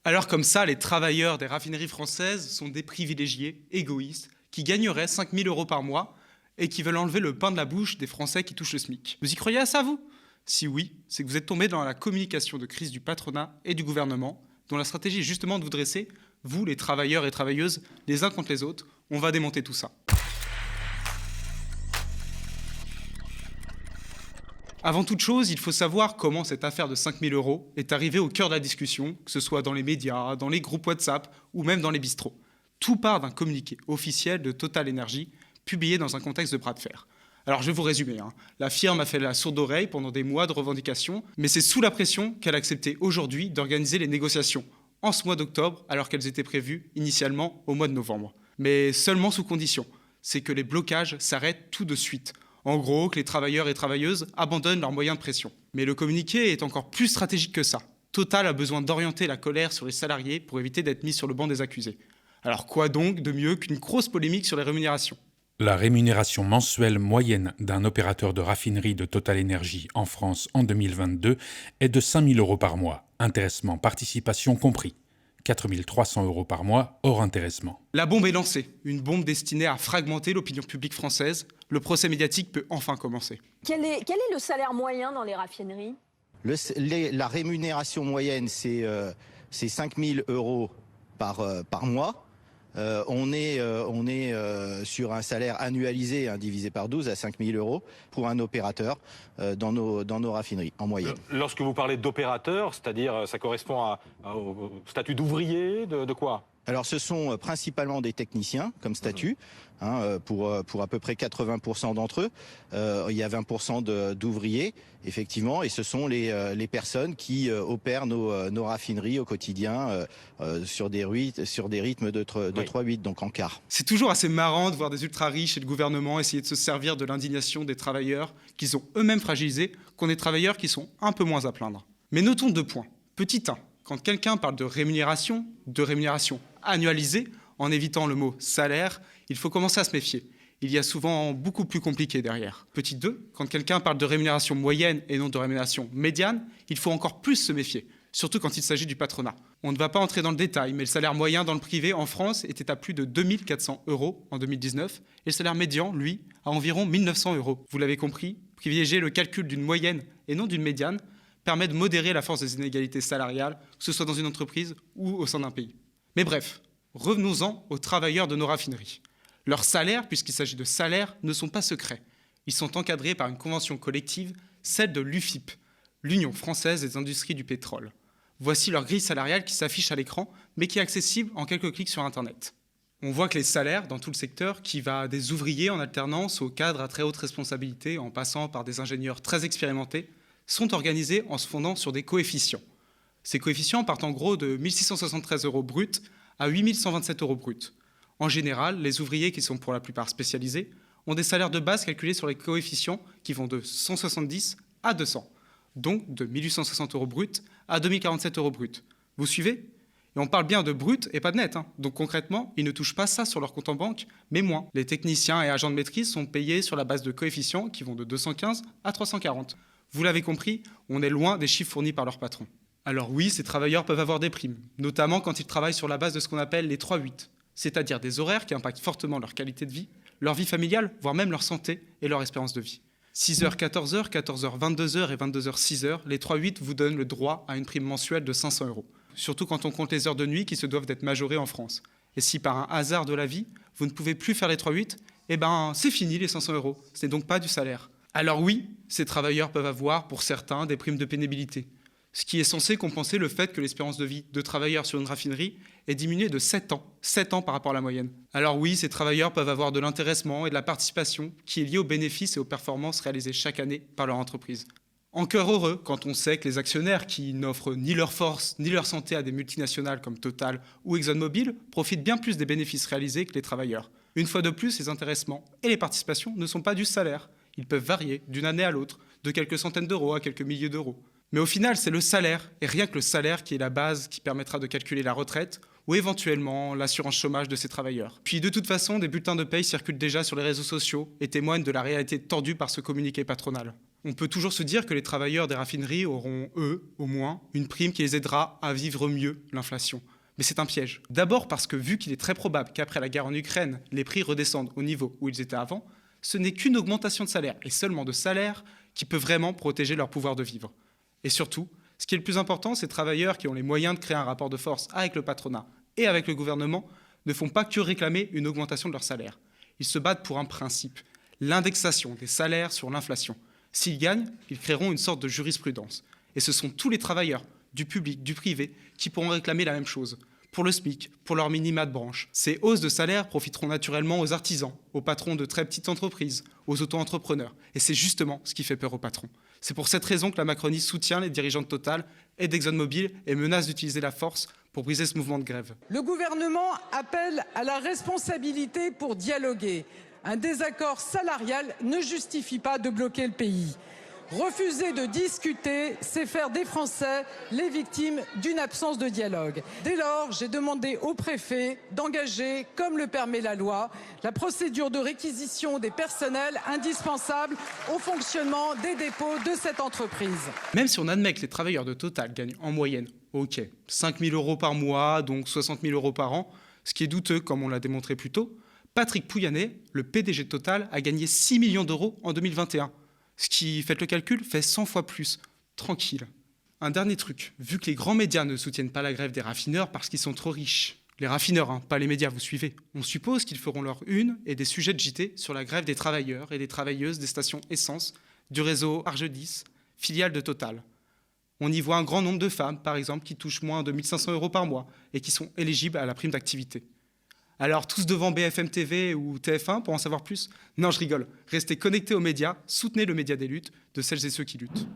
Alors comme ça, les travailleurs des raffineries françaises sont des privilégiés, égoïstes, qui gagneraient 5 000 euros par mois et qui veulent enlever le pain de la bouche des Français qui touchent le SMIC. Vous y croyez à ça, vous? Si oui, c'est que vous êtes tombé dans la communication de crise du patronat et du gouvernement, dont la stratégie est justement de vous dresser, vous, les travailleurs et travailleuses, les uns contre les autres. On va démonter tout ça. Avant toute chose, il faut savoir comment cette affaire de 5 000 euros est arrivée au cœur de la discussion, que ce soit dans les médias, dans les groupes WhatsApp ou même dans les bistrots. Tout part d'un communiqué officiel de Total Energy, publié dans un contexte de bras de fer. Alors je vais vous résumer. La firme a fait la sourde oreille pendant des mois de revendications, mais c'est sous la pression qu'elle a accepté aujourd'hui d'organiser les négociations, en ce mois d'octobre, alors qu'elles étaient prévues initialement au mois de novembre. Mais seulement sous condition, c'est que les blocages s'arrêtent tout de suite. En gros, que les travailleurs et travailleuses abandonnent leurs moyens de pression. Mais le communiqué est encore plus stratégique que ça. Total a besoin d'orienter la colère sur les salariés pour éviter d'être mis sur le banc des accusés. Alors quoi donc de mieux qu'une grosse polémique sur les rémunérations ? La rémunération mensuelle moyenne d'un opérateur de raffinerie de Total Energy en France en 2022 est de 5 000 euros par mois, intéressement, participation compris. 4 300 euros par mois hors intéressement. La bombe est lancée, une bombe destinée à fragmenter l'opinion publique française. Le procès médiatique peut enfin commencer. Quel est le salaire moyen dans les raffineries ? La rémunération moyenne, c'est 5 000 euros par mois. On est sur un salaire annualisé divisé par 12 à 5 000 euros pour un opérateur dans nos raffineries, en moyenne. Lorsque vous parlez d'opérateur, c'est-à-dire ça correspond au statut d'ouvrier, de quoi ? Alors ce sont principalement des techniciens comme statut, pour à peu près 80% d'entre eux. Il y a 20% d'ouvriers, effectivement, et ce sont les personnes qui opèrent nos raffineries au quotidien sur des rythmes de 3-8, donc en quart. C'est toujours assez marrant de voir des ultra-riches et le gouvernement essayer de se servir de l'indignation des travailleurs qu'ils ont eux-mêmes fragilisés contre des travailleurs qui sont un peu moins à plaindre. Mais notons 2 points. Petit 1, quand quelqu'un parle de rémunération annualisée, en évitant le mot salaire, il faut commencer à se méfier. Il y a souvent beaucoup plus compliqué derrière. Petit 2, quand quelqu'un parle de rémunération moyenne et non de rémunération médiane, il faut encore plus se méfier, surtout quand il s'agit du patronat. On ne va pas entrer dans le détail, mais le salaire moyen dans le privé en France était à plus de 2 400 euros en 2019, et le salaire médian, lui, à environ 1 900 euros. Vous l'avez compris, privilégier le calcul d'une moyenne et non d'une médiane permet de modérer la force des inégalités salariales, que ce soit dans une entreprise ou au sein d'un pays. Mais bref, revenons-en aux travailleurs de nos raffineries. Leurs salaires, puisqu'il s'agit de salaires, ne sont pas secrets. Ils sont encadrés par une convention collective, celle de l'UFIP, l'Union française des industries du pétrole. Voici leur grille salariale qui s'affiche à l'écran, mais qui est accessible en quelques clics sur Internet. On voit que les salaires dans tout le secteur, qui va des ouvriers en alternance aux cadres à très haute responsabilité, en passant par des ingénieurs très expérimentés, sont organisés en se fondant sur des coefficients. Ces coefficients partent en gros de 1 673 euros bruts à 8 127 euros bruts. En général, les ouvriers, qui sont pour la plupart spécialisés, ont des salaires de base calculés sur les coefficients qui vont de 170 à 200, donc de 1 860 euros bruts à 2 047 euros bruts. Vous suivez ? Et on parle bien de brut et pas de net. Donc concrètement, ils ne touchent pas ça sur leur compte en banque, mais moins. Les techniciens et agents de maîtrise sont payés sur la base de coefficients qui vont de 215 à 340. Vous l'avez compris, on est loin des chiffres fournis par leur patron. Alors oui, ces travailleurs peuvent avoir des primes, notamment quand ils travaillent sur la base de ce qu'on appelle les 3-8, c'est-à-dire des horaires qui impactent fortement leur qualité de vie, leur vie familiale, voire même leur santé et leur espérance de vie. 6h, 14h, 14h, 22h et 22h, 6h, les 3-8 vous donnent le droit à une prime mensuelle de 500 euros. Surtout quand on compte les heures de nuit qui se doivent d'être majorées en France. Et si par un hasard de la vie, vous ne pouvez plus faire les 3-8, c'est fini les 500 euros. Ce n'est donc pas du salaire. Alors oui, ces travailleurs peuvent avoir, pour certains, des primes de pénibilité, ce qui est censé compenser le fait que l'espérance de vie de travailleurs sur une raffinerie est diminuée de 7 ans par rapport à la moyenne. Alors oui, ces travailleurs peuvent avoir de l'intéressement et de la participation qui est liée aux bénéfices et aux performances réalisées chaque année par leur entreprise. En cœur heureux quand on sait que les actionnaires qui n'offrent ni leur force ni leur santé à des multinationales comme Total ou ExxonMobil profitent bien plus des bénéfices réalisés que les travailleurs. Une fois de plus, les intéressements et les participations ne sont pas du salaire. Ils peuvent varier d'une année à l'autre, de quelques centaines d'euros à quelques milliers d'euros. Mais au final, c'est le salaire, et rien que le salaire, qui est la base qui permettra de calculer la retraite ou éventuellement l'assurance chômage de ces travailleurs. Puis de toute façon, des bulletins de paye circulent déjà sur les réseaux sociaux et témoignent de la réalité tordue par ce communiqué patronal. On peut toujours se dire que les travailleurs des raffineries auront, eux, au moins, une prime qui les aidera à vivre mieux l'inflation. Mais c'est un piège. D'abord parce que vu qu'il est très probable qu'après la guerre en Ukraine, les prix redescendent au niveau où ils étaient avant, ce n'est qu'une augmentation de salaire, et seulement de salaire, qui peut vraiment protéger leur pouvoir de vivre. Et surtout, ce qui est le plus important, ces travailleurs qui ont les moyens de créer un rapport de force avec le patronat et avec le gouvernement ne font pas que réclamer une augmentation de leur salaire. Ils se battent pour un principe, l'indexation des salaires sur l'inflation. S'ils gagnent, ils créeront une sorte de jurisprudence. Et ce sont tous les travailleurs, du public, du privé, qui pourront réclamer la même chose. Pour le SMIC, pour leur minima de branche. Ces hausses de salaire profiteront naturellement aux artisans, aux patrons de très petites entreprises, aux auto-entrepreneurs. Et c'est justement ce qui fait peur aux patrons. C'est pour cette raison que la Macronie soutient les dirigeants de Total et d'ExxonMobil et menace d'utiliser la force pour briser ce mouvement de grève. Le gouvernement appelle à la responsabilité pour dialoguer. Un désaccord salarial ne justifie pas de bloquer le pays. Refuser de discuter, c'est faire des Français les victimes d'une absence de dialogue. Dès lors, j'ai demandé au préfet d'engager, comme le permet la loi, la procédure de réquisition des personnels indispensables au fonctionnement des dépôts de cette entreprise. Même si on admet que les travailleurs de Total gagnent en moyenne, 5 000 € par mois, donc 60 000 € par an, ce qui est douteux comme on l'a démontré plus tôt, Patrick Pouyanné, le PDG de Total, a gagné 6 millions d'euros en 2021. Ce qui, faites le calcul, fait 100 fois plus. Tranquille. Un dernier truc, vu que les grands médias ne soutiennent pas la grève des raffineurs parce qu'ils sont trop riches, les raffineurs, pas les médias, vous suivez, on suppose qu'ils feront leur une et des sujets de JT sur la grève des travailleurs et des travailleuses des stations essence du réseau Arge10, filiale de Total. On y voit un grand nombre de femmes, par exemple, qui touchent moins de 1 500 € par mois et qui sont éligibles à la prime d'activité. Alors, tous devant BFM TV ou TF1 pour en savoir plus? Non, je rigole. Restez connectés aux médias, soutenez le média des luttes, de celles et ceux qui luttent.